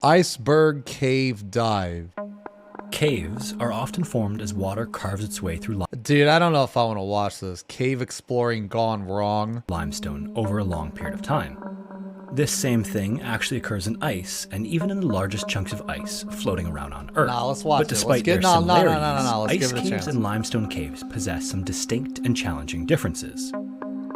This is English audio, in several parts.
Iceberg Cave Dive. Caves are often formed as water carves its way through Dude, I don't know if I want to watch this. Cave exploring gone wrong. limestone over a long period of time. This same thing actually occurs in ice, and even in the largest chunks of ice floating around on Earth. Nah, let's watch but it. despite Let's their similarities, Let's ice give it a caves chance. and limestone caves possess some distinct and challenging differences.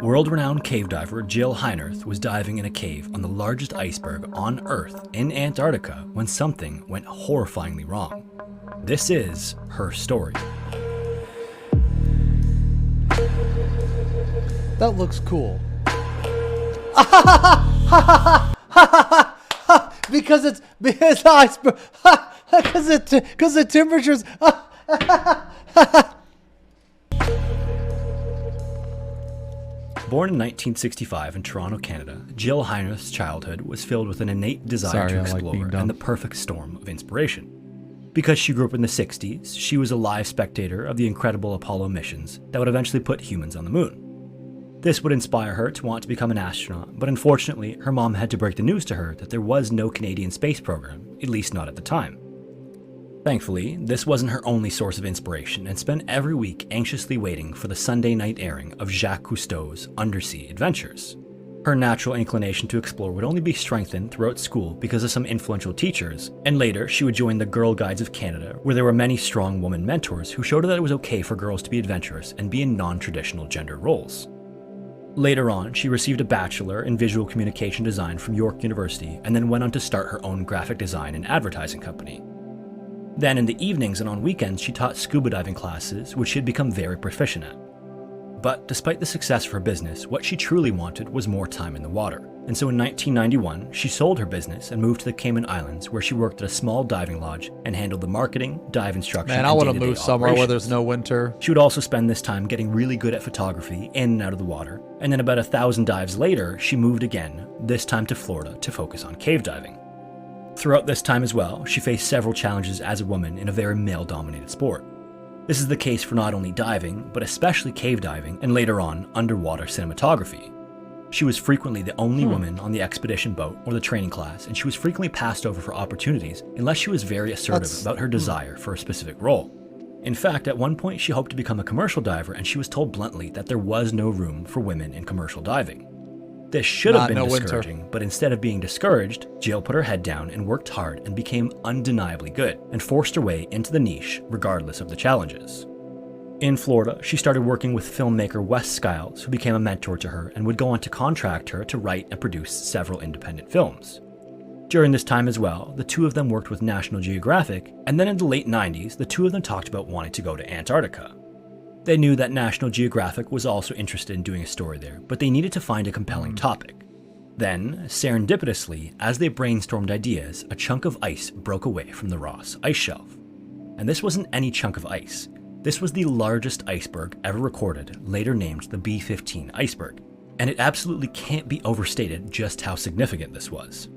World-renowned cave diver Jill Heinerth was diving in a cave on the largest iceberg on Earth in Antarctica when something went horrifyingly wrong. This is her story. That looks cool. because the iceberg. because the temperatures. Born in 1965 in Toronto, Canada, Jill Heinerth's childhood was filled with an innate desire to explore and the perfect storm of inspiration. Because she grew up in the 60s, she was a live spectator of the incredible Apollo missions that would eventually put humans on the moon. This would inspire her to want to become an astronaut, but unfortunately, her mom had to break the news to her that there was no Canadian space program, at least not at the time. Thankfully, this wasn't her only source of inspiration, and spent every week anxiously waiting for the Sunday night airing of Jacques Cousteau's Undersea Adventures. Her natural inclination to explore would only be strengthened throughout school because of some influential teachers, and later she would join the Girl Guides of Canada, where there were many strong woman mentors who showed her that it was okay for girls to be adventurous and be in non-traditional gender roles. Later on, she received a bachelor in visual communication design from York University, and then went on to start her own graphic design and advertising company. Then in the evenings and on weekends, she taught scuba diving classes, which she had become very proficient at. But despite the success of her business, what she truly wanted was more time in the water. And so in 1991, she sold her business and moved to the Cayman Islands, where she worked at a small diving lodge and handled the marketing, dive instruction, Man, I want to move somewhere where there's no winter. She would also spend this time getting really good at photography in and out of the water. And then about 1,000 dives later, she moved again, this time to Florida to focus on cave diving. Throughout this time as well, she faced several challenges as a woman in a very male-dominated sport. This is the case for not only diving, but especially cave diving, and later on, underwater cinematography. She was frequently the only woman on the expedition boat or the training class, and she was frequently passed over for opportunities unless she was very assertive about her desire for a specific role. In fact, at one point she hoped to become a commercial diver, and she was told bluntly that there was no room for women in commercial diving. This should have been discouraging, but instead of being discouraged, Jill put her head down and worked hard and became undeniably good, and forced her way into the niche regardless of the challenges. In Florida, she started working with filmmaker Wes Skiles, who became a mentor to her and would go on to contract her to write and produce several independent films. During this time as well, the two of them worked with National Geographic, and then in the late 90s, the two of them talked about wanting to go to Antarctica. They knew that National Geographic was also interested in doing a story there, but they needed to find a compelling topic. Then, serendipitously, as they brainstormed ideas, a chunk of ice broke away from the Ross ice shelf. And this wasn't any chunk of ice. This was the largest iceberg ever recorded, later named the B-15 Iceberg. And it absolutely can't be overstated just how significant this was.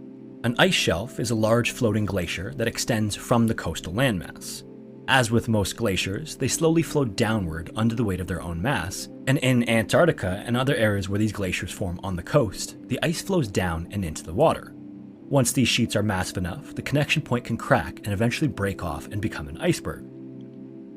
An ice shelf is a large floating glacier that extends from the coastal landmass. As with most glaciers, they slowly flow downward under the weight of their own mass, and in Antarctica and other areas where these glaciers form on the coast, the ice flows down and into the water. Once these sheets are massive enough, the connection point can crack and eventually break off and become an iceberg.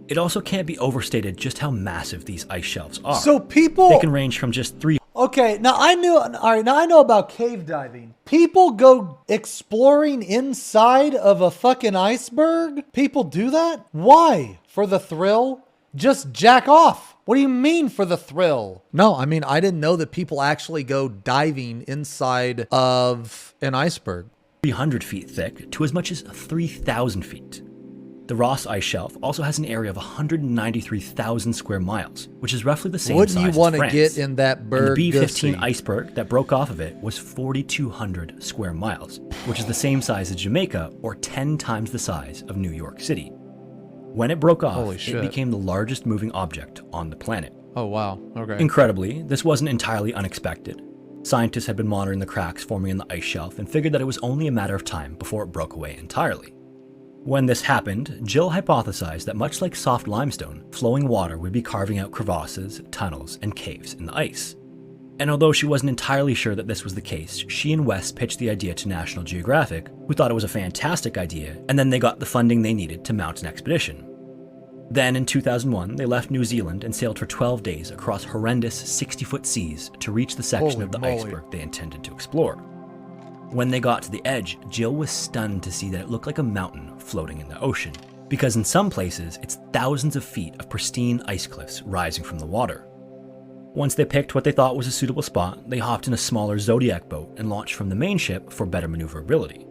It also can't be overstated just how massive these ice shelves are. So people... They can range from just 3... Okay, now I know about cave diving. People go exploring inside of a fucking iceberg? People do that? Why? For the thrill? Just jack off. What do you mean for the thrill? No, I mean, I didn't know that people actually go diving inside of an iceberg. 300 feet thick to as much as 3,000 feet. The Ross Ice Shelf also has an area of 193,000 square miles, which is roughly the same size as France. Wouldn't you want to get in that berg? And the B-15 Iceberg that broke off of it was 4,200 square miles, which is the same size as Jamaica or 10 times the size of New York City. When it broke off, it became the largest moving object on the planet. Oh, wow. Okay. Incredibly, this wasn't entirely unexpected. Scientists had been monitoring the cracks forming in the ice shelf and figured that it was only a matter of time before it broke away entirely. When this happened, Jill hypothesized that much like soft limestone, flowing water would be carving out crevasses, tunnels, and caves in the ice. And although she wasn't entirely sure that this was the case, she and Wes pitched the idea to National Geographic, who thought it was a fantastic idea, and then they got the funding they needed to mount an expedition. Then in 2001, they left New Zealand and sailed for 12 days across horrendous 60-foot seas to reach the section of the iceberg they intended to explore. When they got to the edge, Jill was stunned to see that it looked like a mountain floating in the ocean, because in some places, it's thousands of feet of pristine ice cliffs rising from the water. Once they picked what they thought was a suitable spot, they hopped in a smaller Zodiac boat and launched from the main ship for better maneuverability.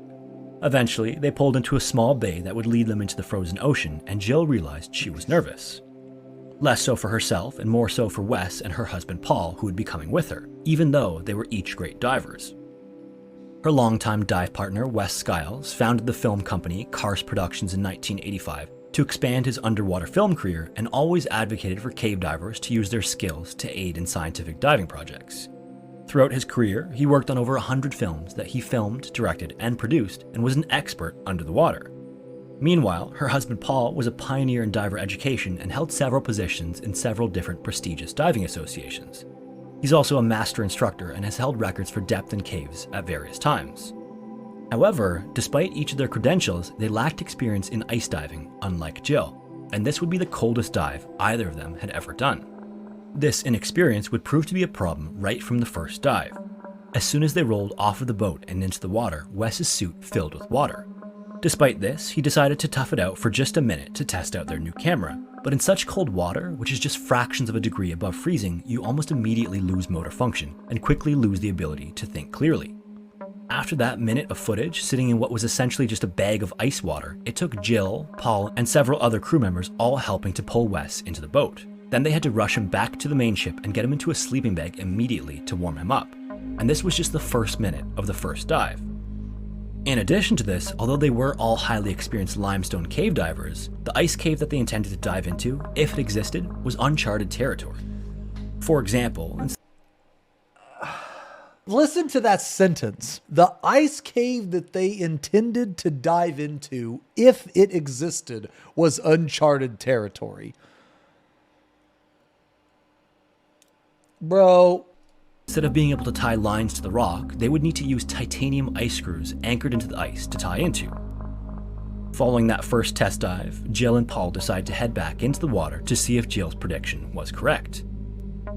Eventually, they pulled into a small bay that would lead them into the frozen ocean, and Jill realized she was nervous. Less so for herself, and more so for Wes and her husband Paul, who would be coming with her, even though they were each great divers. Her longtime dive partner, Wes Skiles, founded the film company Karst Productions in 1985 to expand his underwater film career, and always advocated for cave divers to use their skills to aid in scientific diving projects. Throughout his career, he worked on over 100 films that he filmed, directed, and produced, and was an expert under the water. Meanwhile, her husband Paul was a pioneer in diver education and held several positions in several different prestigious diving associations. He's also a master instructor and has held records for depth in caves at various times. However, despite each of their credentials, they lacked experience in ice diving, unlike Jill, and this would be the coldest dive either of them had ever done. This inexperience would prove to be a problem right from the first dive. As soon as they rolled off of the boat and into the water, Wes's suit filled with water. Despite this, he decided to tough it out for just a minute to test out their new camera, but in such cold water, which is just fractions of a degree above freezing, you almost immediately lose motor function and quickly lose the ability to think clearly. After that minute of footage, sitting in what was essentially just a bag of ice water, it took Jill, Paul, and several other crew members all helping to pull Wes into the boat. Then they had to rush him back to the main ship and get him into a sleeping bag immediately to warm him up. And this was just the first minute of the first dive. In addition to this, although they were all highly experienced limestone cave divers, the ice cave that they intended to dive into, if it existed, was uncharted territory. For example, listen to that sentence. The ice cave that they intended to dive into, if it existed, was uncharted territory. Bro. Instead of being able to tie lines to the rock, they would need to use titanium ice screws anchored into the ice to tie into. Following that first test dive, Jill and Paul decided to head back into the water to see if Jill's prediction was correct.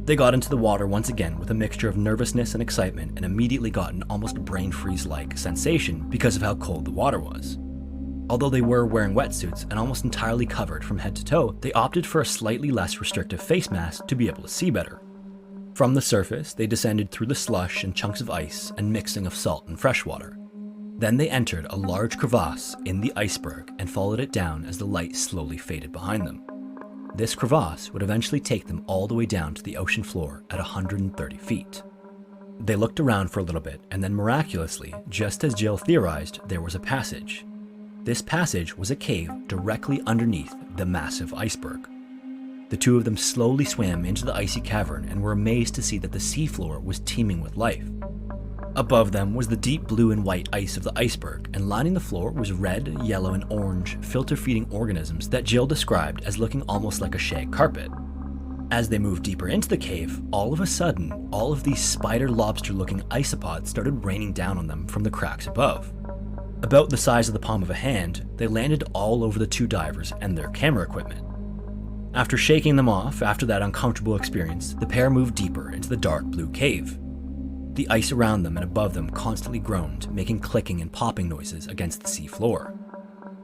They got into the water once again with a mixture of nervousness and excitement, and immediately got an almost brain freeze-like sensation because of how cold the water was. Although they were wearing wetsuits and almost entirely covered from head to toe, they opted for a slightly less restrictive face mask to be able to see better. From the surface, they descended through the slush and chunks of ice and mixing of salt and fresh water. Then they entered a large crevasse in the iceberg and followed it down as the light slowly faded behind them. This crevasse would eventually take them all the way down to the ocean floor at 130 feet. They looked around for a little bit, and then miraculously, just as Jill theorized, there was a passage. This passage was a cave directly underneath the massive iceberg. The two of them slowly swam into the icy cavern and were amazed to see that the seafloor was teeming with life. Above them was the deep blue and white ice of the iceberg, and lining the floor was red, yellow, and orange filter-feeding organisms that Jill described as looking almost like a shag carpet. As they moved deeper into the cave, all of a sudden, all of these spider-lobster-looking isopods started raining down on them from the cracks above. About the size of the palm of a hand, they landed all over the two divers and their camera equipment. After shaking them off after that uncomfortable experience, the pair moved deeper into the dark blue cave. The ice around them and above them constantly groaned, making clicking and popping noises against the sea floor.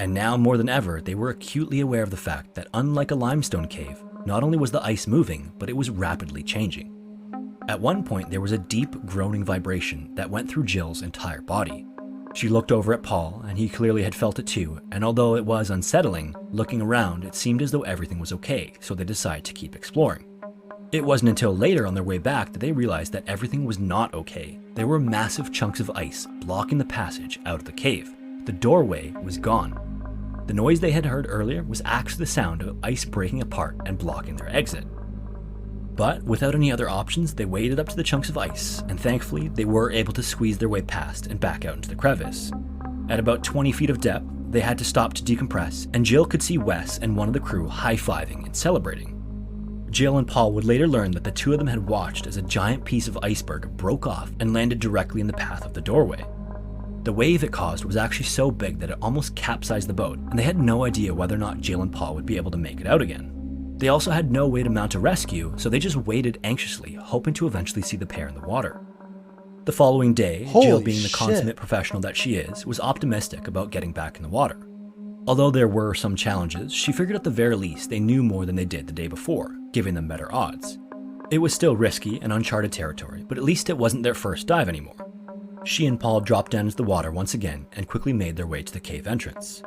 And now more than ever, they were acutely aware of the fact that unlike a limestone cave, not only was the ice moving, but it was rapidly changing. At one point, there was a deep groaning vibration that went through Jill's entire body. She looked over at Paul, and he clearly had felt it too, and although it was unsettling, looking around, it seemed as though everything was okay, so they decided to keep exploring. It wasn't until later on their way back that they realized that everything was not okay. There were massive chunks of ice blocking the passage out of the cave. The doorway was gone. The noise they had heard earlier was actually the sound of ice breaking apart and blocking their exit. But without any other options, they waded up to the chunks of ice, and thankfully, they were able to squeeze their way past and back out into the crevice. At about 20 feet of depth, they had to stop to decompress, and Jill could see Wes and one of the crew high-fiving and celebrating. Jill and Paul would later learn that the two of them had watched as a giant piece of iceberg broke off and landed directly in the path of the doorway. The wave it caused was actually so big that it almost capsized the boat, and they had no idea whether or not Jill and Paul would be able to make it out again. They also had no way to mount a rescue, so they just waited anxiously, hoping to eventually see the pair in the water. The following day, Jill, being the consummate professional that she is, was optimistic about getting back in the water. Although there were some challenges, she figured at the very least they knew more than they did the day before, giving them better odds. It was still risky and uncharted territory, but at least it wasn't their first dive anymore. She and Paul dropped down into the water once again and quickly made their way to the cave entrance.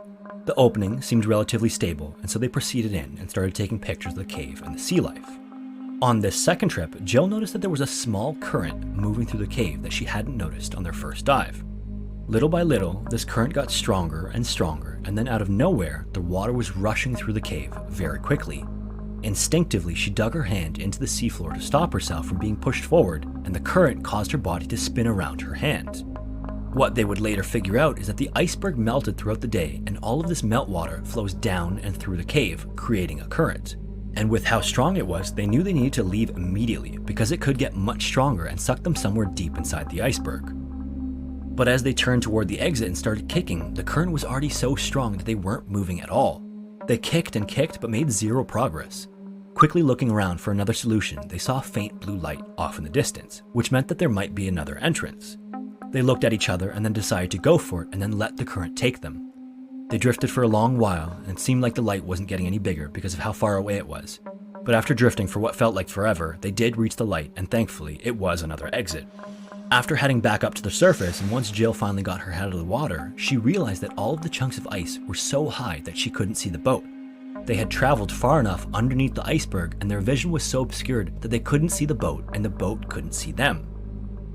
The opening seemed relatively stable, and so they proceeded in and started taking pictures of the cave and the sea life. On this second trip, Jill noticed that there was a small current moving through the cave that she hadn't noticed on their first dive. Little by little, this current got stronger and stronger, and then out of nowhere, the water was rushing through the cave very quickly. Instinctively, she dug her hand into the seafloor to stop herself from being pushed forward, and the current caused her body to spin around her hand. What they would later figure out is that the iceberg melted throughout the day, and all of this meltwater flows down and through the cave, creating a current. And with how strong it was, they knew they needed to leave immediately, because it could get much stronger and suck them somewhere deep inside the iceberg. But as they turned toward the exit and started kicking, the current was already so strong that they weren't moving at all. They kicked and kicked but made zero progress. Quickly looking around for another solution, they saw a faint blue light off in the distance, which meant that there might be another entrance. They looked at each other and then decided to go for it and then let the current take them. They drifted for a long while, and it seemed like the light wasn't getting any bigger because of how far away it was. But after drifting for what felt like forever, they did reach the light, and thankfully, it was another exit. After heading back up to the surface, and once Jill finally got her head out of the water, she realized that all of the chunks of ice were so high that she couldn't see the boat. They had traveled far enough underneath the iceberg, and their vision was so obscured that they couldn't see the boat, and the boat couldn't see them.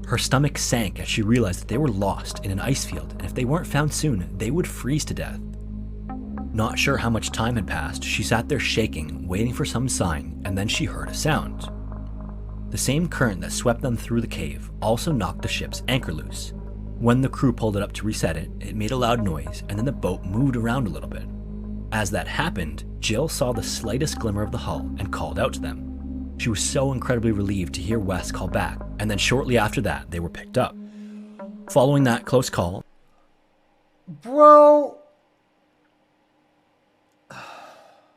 Her stomach sank as she realized that they were lost in an ice field, and if they weren't found soon, they would freeze to death. Not sure how much time had passed, she sat there shaking, waiting for some sign, and then she heard a sound. The same current that swept them through the cave also knocked the ship's anchor loose. When the crew pulled it up to reset it, it made a loud noise, and then the boat moved around a little bit. As that happened, Jill saw the slightest glimmer of the hull and called out to them. She was so incredibly relieved to hear Wes call back, and then shortly after that, they were picked up. Following that close call, Bro.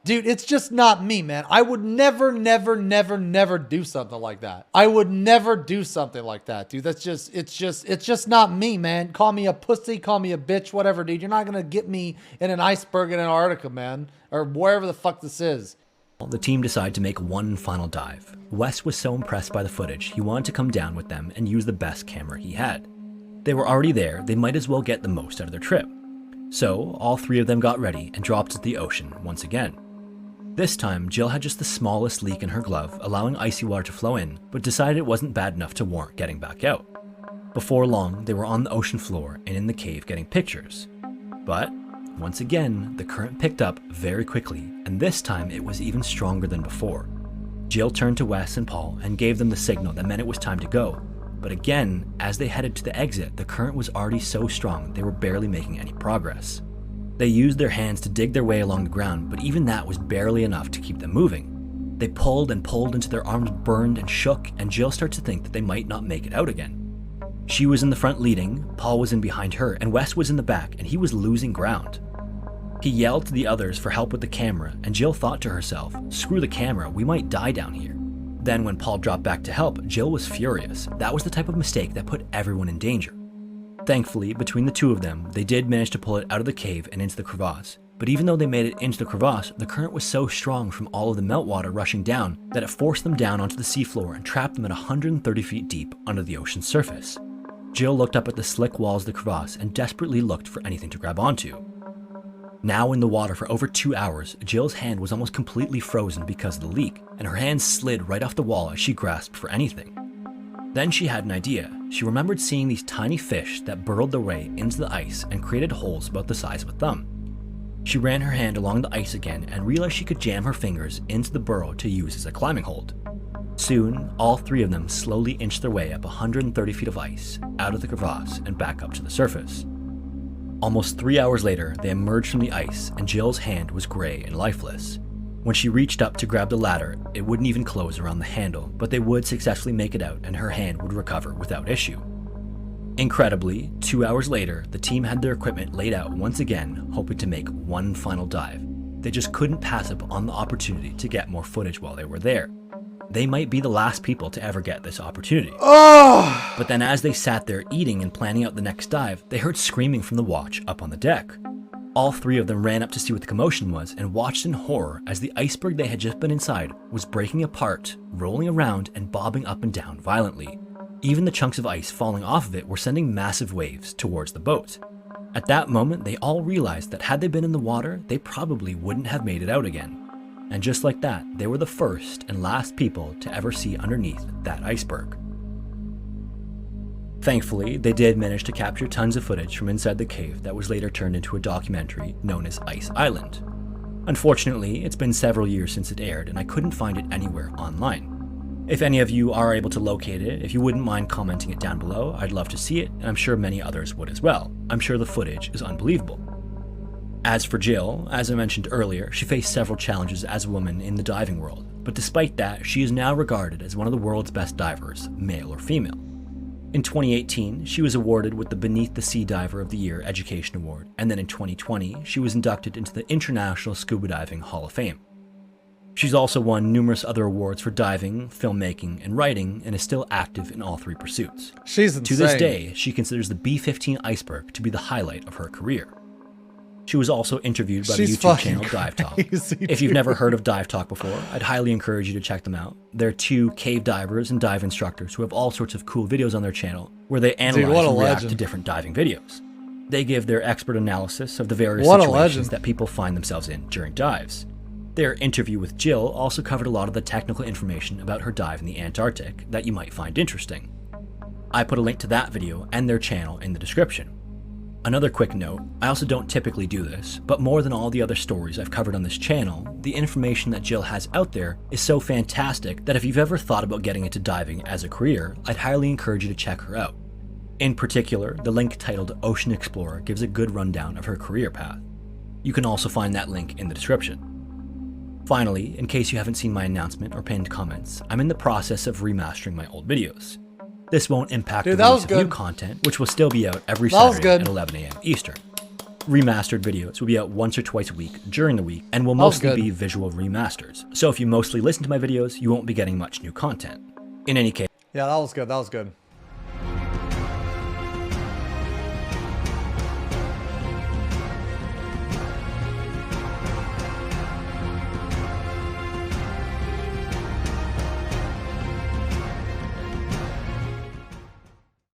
Dude, it's just not me, man. I would never do something like that. I would never do something like that, dude. It's just not me, man. Call me a pussy, call me a bitch, whatever, dude. You're not going to get me in an iceberg in Antarctica, man, or wherever the fuck this is. the team decided to make one final dive. Wes was so impressed by the footage, he wanted to come down with them and use the best camera he had. They were already there, they might as well get the most out of their trip. So, all three of them got ready and dropped into the ocean once again. This time, Jill had just the smallest leak in her glove, allowing icy water to flow in, but decided it wasn't bad enough to warrant getting back out. Before long, they were on the ocean floor and in the cave getting pictures. But, once again, the current picked up very quickly, and this time it was even stronger than before. Jill turned to Wes and Paul and gave them the signal that meant it was time to go. But again, as they headed to the exit, the current was already so strong they were barely making any progress. They used their hands to dig their way along the ground, but even that was barely enough to keep them moving. They pulled and pulled until their arms burned and shook, and Jill started to think that they might not make it out again. She was in the front leading, Paul was in behind her, and Wes was in the back, and he was losing ground. He yelled to the others for help with the camera, and Jill thought to herself, screw the camera, we might die down here. Then when Paul dropped back to help, Jill was furious. That was the type of mistake that put everyone in danger. Thankfully, between the two of them, they did manage to pull it out of the cave and into the crevasse. But even though they made it into the crevasse, the current was so strong from all of the meltwater rushing down that it forced them down onto the seafloor and trapped them at 130 feet deep under the ocean's surface. Jill looked up at the slick walls of the crevasse and desperately looked for anything to grab onto. Now in the water for over 2 hours, Jill's hand was almost completely frozen because of the leak, and her hand slid right off the wall as she grasped for anything. Then she had an idea. She remembered seeing these tiny fish that burrowed their way into the ice and created holes about the size of a thumb. She ran her hand along the ice again and realized she could jam her fingers into the burrow to use as a climbing hold. Soon, all three of them slowly inched their way up 130 feet of ice, out of the crevasse and back up to the surface. Almost 3 hours later, they emerged from the ice and Jill's hand was gray and lifeless. When she reached up to grab the ladder, it wouldn't even close around the handle, but they would successfully make it out and her hand would recover without issue. Incredibly, 2 hours later, the team had their equipment laid out once again, hoping to make one final dive. They just couldn't pass up on the opportunity to get more footage while they were there. They might be the last people to ever get this opportunity. Oh! But then as they sat there eating and planning out the next dive, they heard screaming from the watch up on the deck. All three of them ran up to see what the commotion was and watched in horror as the iceberg they had just been inside was breaking apart, rolling around and bobbing up and down violently. Even the chunks of ice falling off of it were sending massive waves towards the boat. At that moment, they all realized that had they been in the water, they probably wouldn't have made it out again. And just like that, they were the first and last people to ever see underneath that iceberg. Thankfully, they did manage to capture tons of footage from inside the cave that was later turned into a documentary known as Ice Island. Unfortunately, it's been several years since it aired and I couldn't find it anywhere online. If any of you are able to locate it, if you wouldn't mind commenting it down below, I'd love to see it, and I'm sure many others would as well. I'm sure the footage is unbelievable. As for Jill, as I mentioned earlier, she faced several challenges as a woman in the diving world, but despite that, she is now regarded as one of the world's best divers, male or female. In 2018, she was awarded with the Beneath the Sea Diver of the Year Education Award, and then in 2020, she was inducted into the International Scuba Diving Hall of Fame. She's also won numerous other awards for diving, filmmaking, and writing, and is still active in all three pursuits. She's insane. To this day, she considers the B-15 Iceberg to be the highlight of her career. She was also interviewed by the YouTube channel Dive Talk. If you've never heard of Dive Talk before, I'd highly encourage you to check them out. They're two cave divers and dive instructors who have all sorts of cool videos on their channel where they analyze and react to different diving videos. They give their expert analysis of the various situations that people find themselves in during dives. Their interview with Jill also covered a lot of the technical information about her dive in the Antarctic that you might find interesting. I put a link to that video and their channel in the description. Another quick note, I also don't typically do this, but more than all the other stories I've covered on this channel, the information that Jill has out there is so fantastic that if you've ever thought about getting into diving as a career, I'd highly encourage you to check her out. In particular, the link titled Ocean Explorer gives a good rundown of her career path. You can also find that link in the description. Finally, in case you haven't seen my announcement or pinned comments, I'm in the process of remastering my old videos. This won't impact the release of new content, which will still be out every Saturday at 11 AM Eastern. Remastered videos will be out once or twice a week during the week and will mostly be visual remasters. So if you mostly listen to my videos, you won't be getting much new content. In any case. Yeah, that was good. That was good.